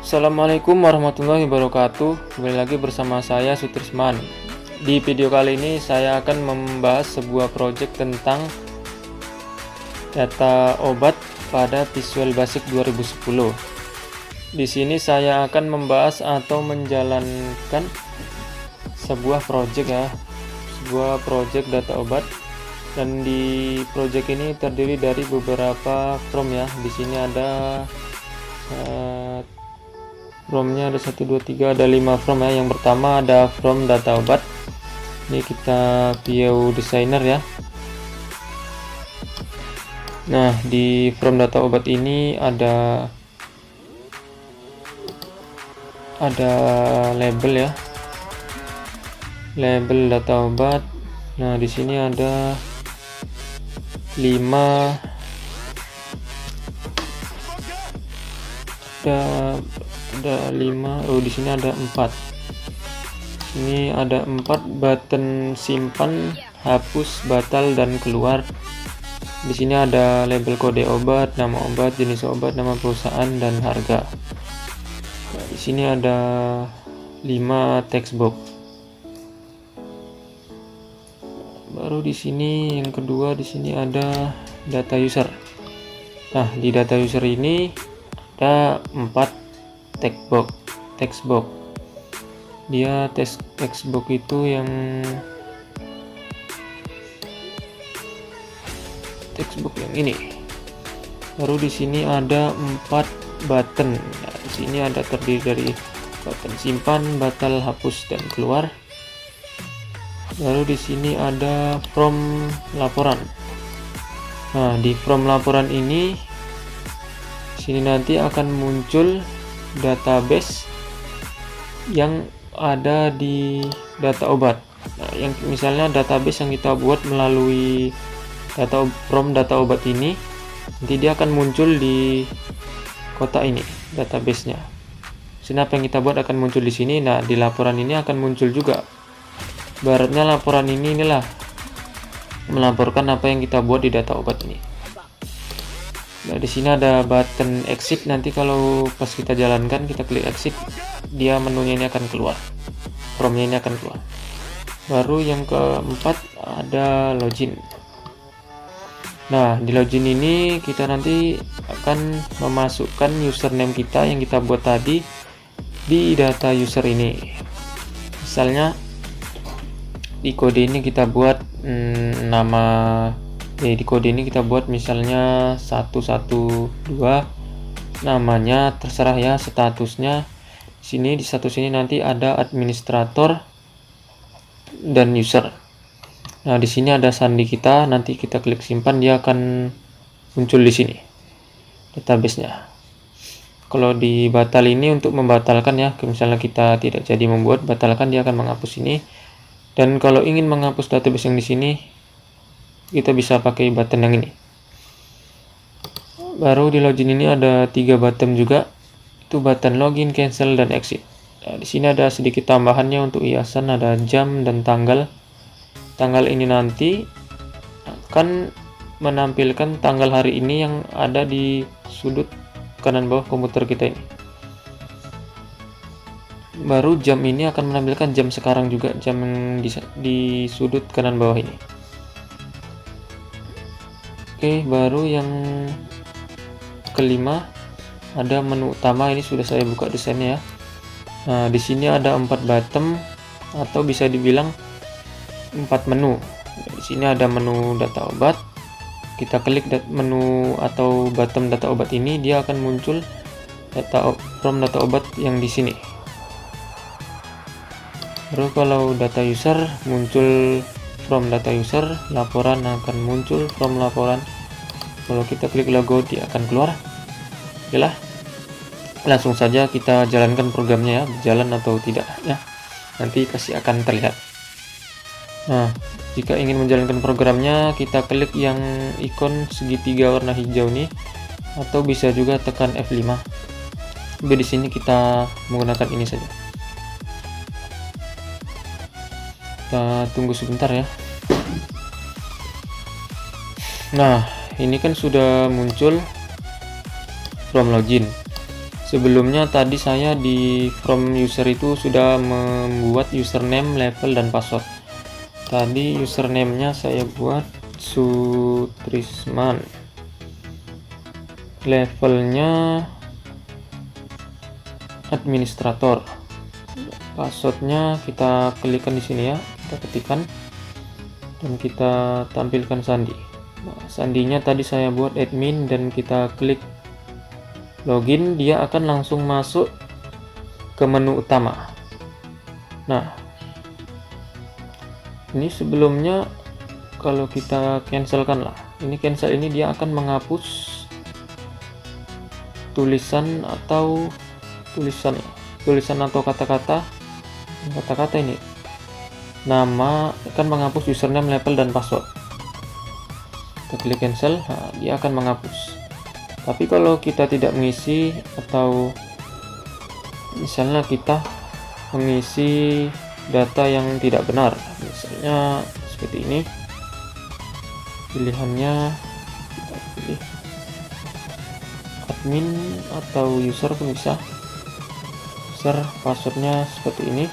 Assalamualaikum warahmatullahi wabarakatuh. Kembali lagi bersama saya Sutrisman. Di video kali ini saya akan membahas sebuah project tentang data obat pada Visual Basic 2010. Di sini saya akan membahas atau menjalankan sebuah project sebuah project data obat. Dan di project ini terdiri dari beberapa from ya. Di sini ada from-nya ada 1 2 3, ada 5 from ya. Yang pertama ada from data obat. Ini kita view designer ya. Nah, di from data obat ini ada label ya. Label data obat. Nah, di sini ada 5 ada 5. Oh, di sini ada 4. Ini ada 4 button simpan, hapus, batal, dan keluar. Di sini ada label kode obat, nama obat, jenis obat, nama perusahaan, dan harga. Nah, di sini ada 5 text box. Baru di sini yang kedua, di sini ada data user. Nah, di data user ini ada 4 text box. Dia text box itu yang text box yang ini. Baru di sini ada 4 button. Nah, di sini ada terdiri dari button simpan, batal, hapus, dan keluar. Baru di sini ada from laporan. Nah, di from laporan ini sini nanti akan muncul database yang ada di data obat. Nah, yang misalnya database yang kita buat melalui from data obat ini, nanti dia akan muncul di kotak ini, database-nya. Sini apa yang kita buat akan muncul di sini. Nah, di laporan ini akan muncul juga. Baratnya laporan inilah melaporkan apa yang kita buat di data obat ini. Nah, di sini ada button exit. Nanti kalau pas kita jalankan, kita klik exit, dia menunya ini akan keluar, from-nya ini akan keluar. Baru yang keempat ada login. Nah, di login ini kita nanti akan memasukkan username kita yang kita buat tadi di data user ini. Misalnya di kode ini kita buat di kode ini kita buat misalnya 112, namanya terserah ya, statusnya sini. Di status ini nanti ada administrator dan user. Nah, di sini ada sandi kita, nanti kita klik simpan, dia akan muncul di sini database-nya. Kalau di batal ini untuk membatalkan ya, misalnya kita tidak jadi membuat, batalkan, dia akan menghapus ini. Dan kalau ingin menghapus database yang di sini, kita bisa pakai button yang ini. Baru di login ini ada 3 button juga, itu button login, cancel, dan exit. Nah, di sini ada sedikit tambahannya untuk hiasan, ada jam dan tanggal. Tanggal ini nanti akan menampilkan tanggal hari ini yang ada di sudut kanan bawah komputer kita ini. Baru jam ini akan menampilkan jam sekarang juga, jam yang di sudut kanan bawah ini. Oke, baru yang kelima ada menu utama. Ini sudah saya buka desainnya ya. Nah, di sini ada 4 button atau bisa dibilang 4 menu. Di sini ada menu data obat. Kita klik menu atau button data obat ini, dia akan muncul from data obat yang di sini. Baru kalau data user muncul from data user, laporan akan muncul from laporan. Kalau kita klik logo, dia akan keluar. Oke, langsung saja kita jalankan programnya ya, berjalan atau tidak ya, nanti pasti akan terlihat. Nah, jika ingin menjalankan programnya, kita klik yang ikon segitiga warna hijau ini, atau bisa juga tekan F5. Tapi di sini kita menggunakan ini saja. Kita tunggu sebentar ya. Nah, ini kan sudah muncul from login. Sebelumnya tadi saya di from user itu sudah membuat username, level, dan password. Tadi username-nya saya buat Sutrisman, levelnya administrator, passwordnya kita klikkan di sini ya, kita ketikkan dan kita tampilkan sandi. Nah, sandinya tadi saya buat admin dan kita klik login, dia akan langsung masuk ke menu utama. Nah, ini sebelumnya kalau kita cancelkan lah, ini cancel, ini dia akan menghapus tulisan atau kata-kata ini. Nama akan menghapus username, level, dan password. Kita klik cancel, nah, dia akan menghapus. Tapi kalau kita tidak mengisi, atau misalnya kita mengisi data yang tidak benar, misalnya seperti ini, pilihannya kita pilih admin atau user pun bisa. User, passwordnya seperti ini.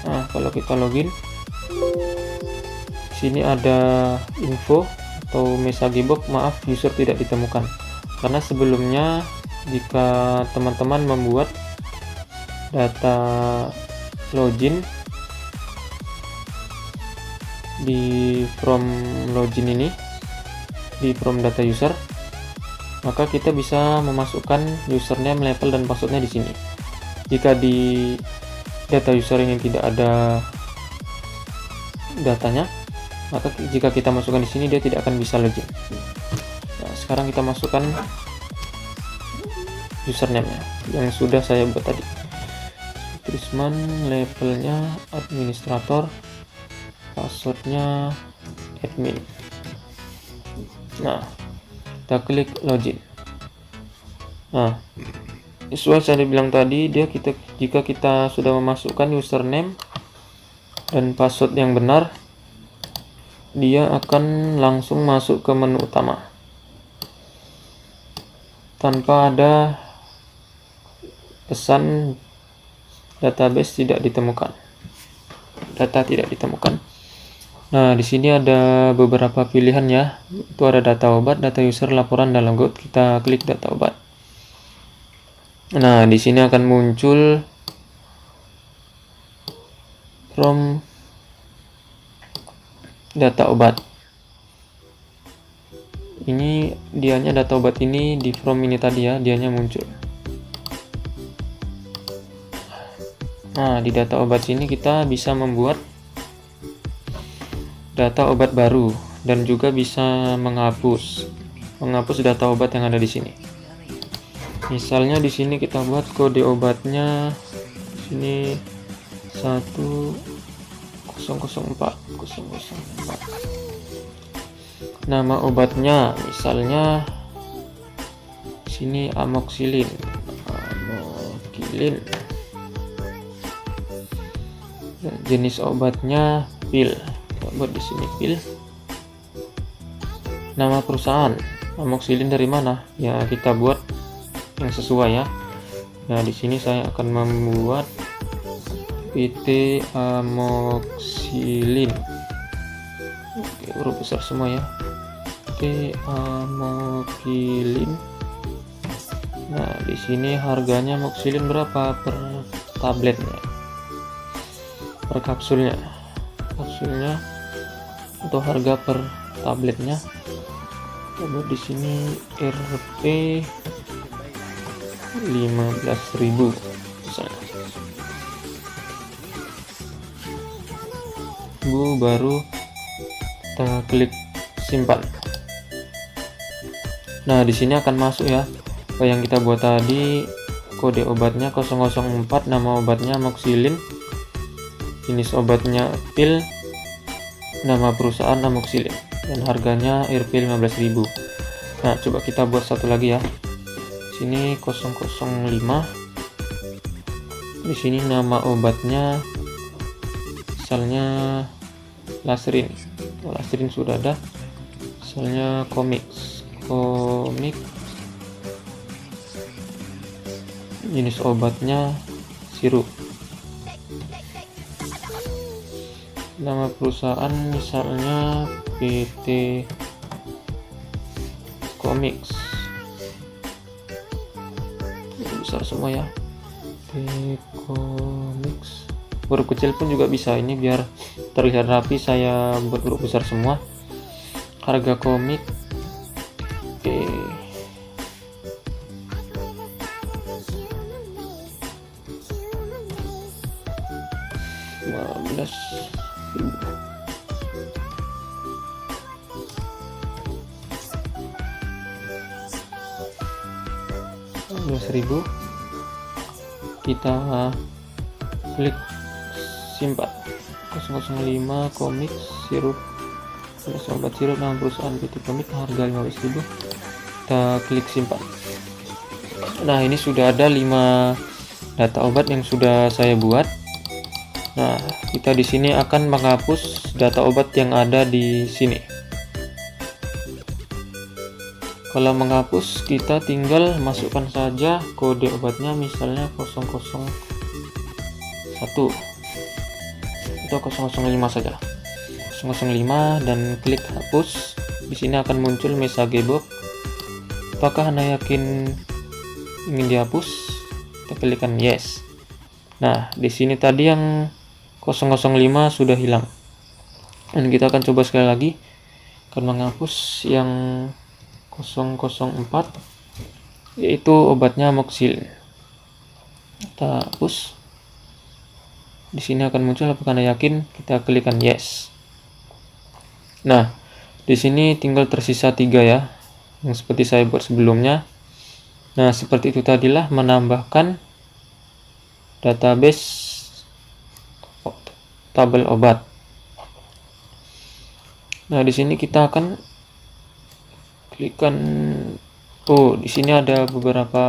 Nah, kalau kita login, sini ada info atau message box, maaf user tidak ditemukan. Karena sebelumnya jika teman-teman membuat data login di from login ini, di from data user, maka kita bisa memasukkan username, level, dan passwordnya di sini. Jika di data user ini tidak ada datanya, maka jika kita masukkan di sini dia tidak akan bisa login. Nah, sekarang kita masukkan username-nya yang sudah saya buat tadi. Trisman, levelnya administrator, passwordnya admin. Nah, kita klik login. Nah, sesuai saya bilang tadi, jika kita sudah memasukkan username dan password yang benar, dia akan langsung masuk ke menu utama tanpa ada pesan database tidak ditemukan, data tidak ditemukan. Nah, di sini ada beberapa pilihan ya. Itu ada data obat, data user, laporan, dan logout. Kita klik data obat. Nah, di sini akan muncul from data obat. Ini dianya data obat ini di from ini tadi ya, dianya muncul. Nah, di data obat sini kita bisa membuat data obat baru dan juga bisa menghapus data obat yang ada di sini. Misalnya di sini kita buat kode obatnya sini 1004. Nama obatnya misalnya sini amoxicillin. Jenis obatnya pil. Kita buat di sini pil. Nama perusahaan amoxicillin dari mana? Ya, kita buat yang sesuai ya. Nah, di sini saya akan membuat PT Amoxicillin. Oke, huruf besar semua ya. PT Amoxicillin. Nah, di sini harganya amoxicillin berapa per tabletnya? Per kapsulnya. Atau harga per tabletnya. Coba di sini Rp 15.000 misalnya. Baru kita klik simpan. Nah, di sini akan masuk ya apa yang kita buat tadi. Kode obatnya 004, nama obatnya amoxicillin, jenis obatnya pil, nama perusahaan amoxicillin, dan harganya Rp 15.000. Nah, coba kita buat satu lagi ya. Sini 005. Di sini nama obatnya misalnya Lasrin. Lasrin sudah ada. Misalnya Comics. komik, jenis obatnya sirup, nama perusahaan misalnya PT Comics, besar semua ya, PT Comics. Huruf kecil pun juga bisa, ini biar terlihat rapi saya buat huruf besar semua. Harga komik, oke, 15.000. Kita klik simpan. 005 komik sirup, obat sirup, nama perusahaan PT Komik, harga 15.000. Kita klik simpan. Nah, ini sudah ada 5 data obat yang sudah saya buat. Nah, kita di sini akan menghapus data obat yang ada di sini. Kalau menghapus, kita tinggal masukkan saja kode obatnya, misalnya 001 atau 005 saja. 005 dan klik hapus. Di sini akan muncul message box. Apakah Anda yakin ingin dihapus? Kita klikkan yes. Nah, di sini tadi yang 005 sudah hilang. Dan kita akan coba sekali lagi, akan menghapus yang 004, yaitu obatnya amoxicillin. Kita hapus. Di sini akan muncul apakah Anda yakin? Kita klikkan yes. Nah, di sini tinggal tersisa 3 ya, yang seperti saya buat sebelumnya. Nah, seperti itu tadilah, menambahkan database tabel obat. Nah, di sini kita akan klikkan, di sini ada beberapa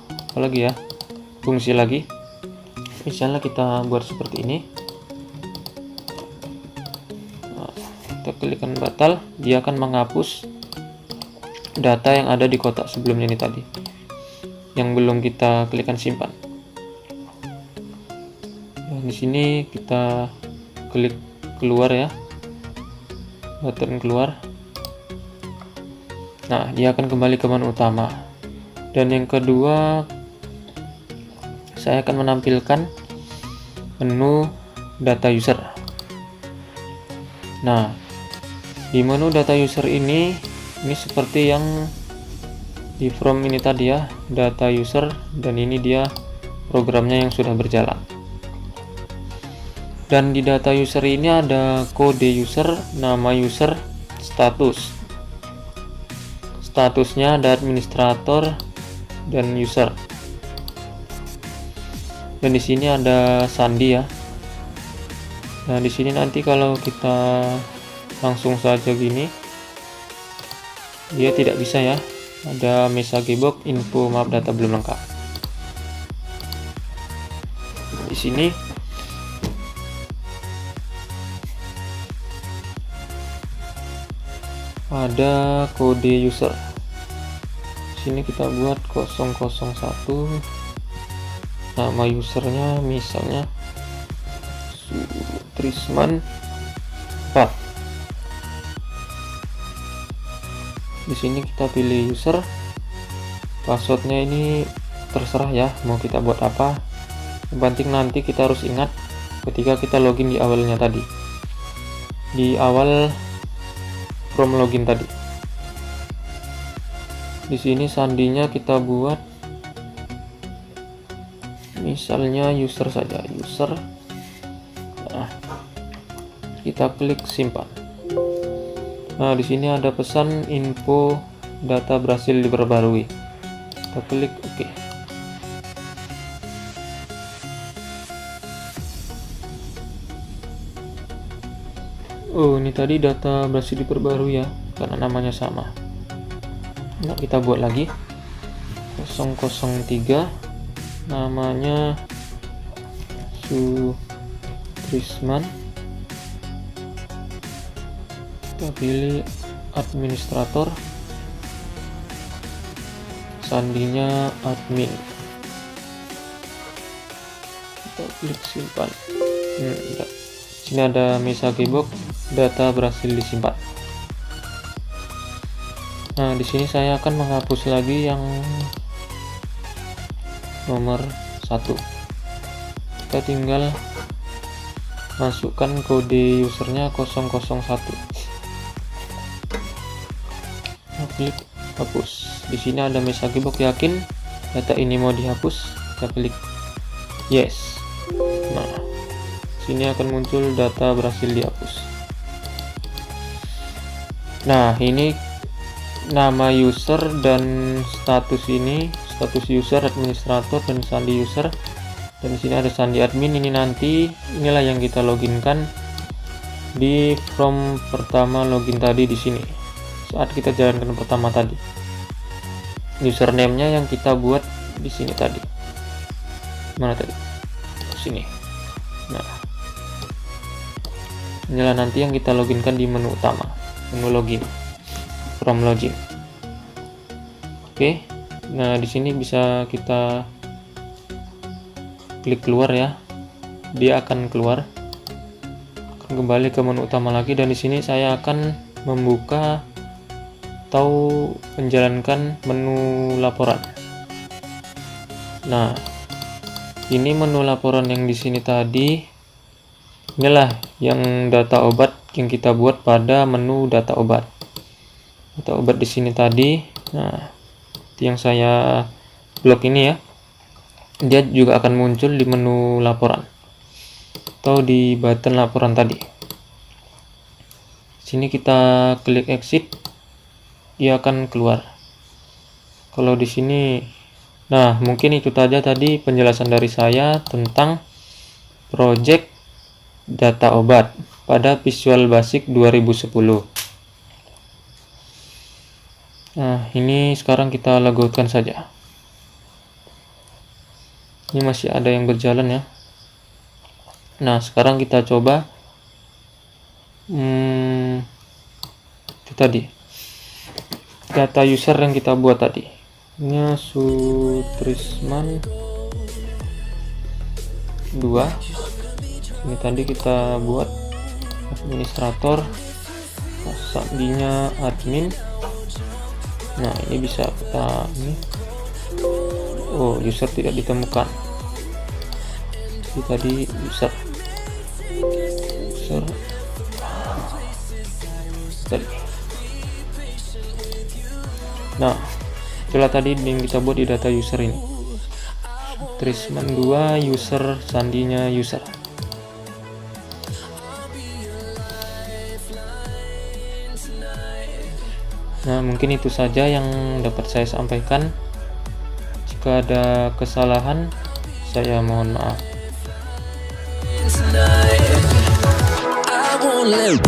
apa lagi ya, fungsi lagi. Misalnya kita buat seperti ini. Nah, kita klikkan batal, dia akan menghapus data yang ada di kotak sebelumnya ini tadi, yang belum kita klikkan simpan. Nah, di sini kita klik keluar ya, button keluar. Nah, dia akan kembali ke menu utama. Dan yang kedua, saya akan menampilkan menu data user. Nah, di menu data user ini seperti yang di from ini tadi ya, data user, dan ini dia programnya yang sudah berjalan. Dan di data user ini ada kode user, nama user, status. Statusnya ada administrator dan user. Dan di sini ada sandi ya. Nah, di sini nanti kalau kita langsung saja gini, dia tidak bisa ya. Ada message box info maaf data belum lengkap. Di sini ada kode user. Sini kita buat 001. Nama usernya misalnya Trisman 4. Di sini kita pilih user. Passwordnya ini terserah ya, mau kita buat apa. Yang penting nanti kita harus ingat ketika kita login di awalnya tadi, di awal from login tadi. Di sini sandinya kita buat misalnya user saja, user. Nah, kita klik simpan. Nah, di sini ada pesan info data berhasil diperbarui. Kita klik OK. Oh, ini tadi data berhasil diperbarui ya, karena namanya sama. Nah, kita buat lagi 003, namanya Trisman. Kita pilih administrator. sandinya admin. Kita klik simpan. Sini ada message box, data berhasil disimpan. Nah, di sini saya akan menghapus lagi yang nomor 1. Kita tinggal masukkan kode usernya 001. Klik hapus. Di sini ada message box, yakin data ini mau dihapus, kita klik yes. Nah, sini akan muncul data berhasil dihapus. Nah, ini nama user dan status ini, status user, administrator, dan sandi user. Dan di sini ada sandi admin. Ini nanti inilah yang kita loginkan di form pertama login tadi di sini. Saat kita jalankan pertama tadi, username-nya yang kita buat di sini tadi. Mana tadi? Sini. Nah, inilah nanti yang kita loginkan di menu utama, menu login, from login. Oke. Nah, di sini bisa kita klik keluar ya. Dia akan keluar. Akan kembali ke menu utama lagi, dan di sini saya akan membuka atau menjalankan menu laporan. Nah, ini menu laporan yang di sini tadi. Inilah yang data obat yang kita buat pada menu data obat. Data obat di sini tadi. Nah, itu yang saya blok ini ya. Dia juga akan muncul di menu laporan atau di button laporan tadi. Sini kita klik exit, dia akan keluar. Kalau di sini, nah mungkin itu saja tadi penjelasan dari saya tentang project data obat pada Visual Basic 2010. Nah, ini sekarang kita logoutkan saja. Ini masih ada yang berjalan ya. Nah, sekarang kita coba itu tadi data user yang kita buat tadi. Ini Sutrisman 2. Ini tadi kita buat administrator, sandinya admin. Nah, ini bisa kita ini. Oh, user tidak ditemukan. Ini tadi user tadi. Nah, itulah tadi yang kita buat di data user ini. Trisman 2 user, sandinya user. Nah, mungkin itu saja yang dapat saya sampaikan. Jika ada kesalahan, saya mohon maaf. I won't let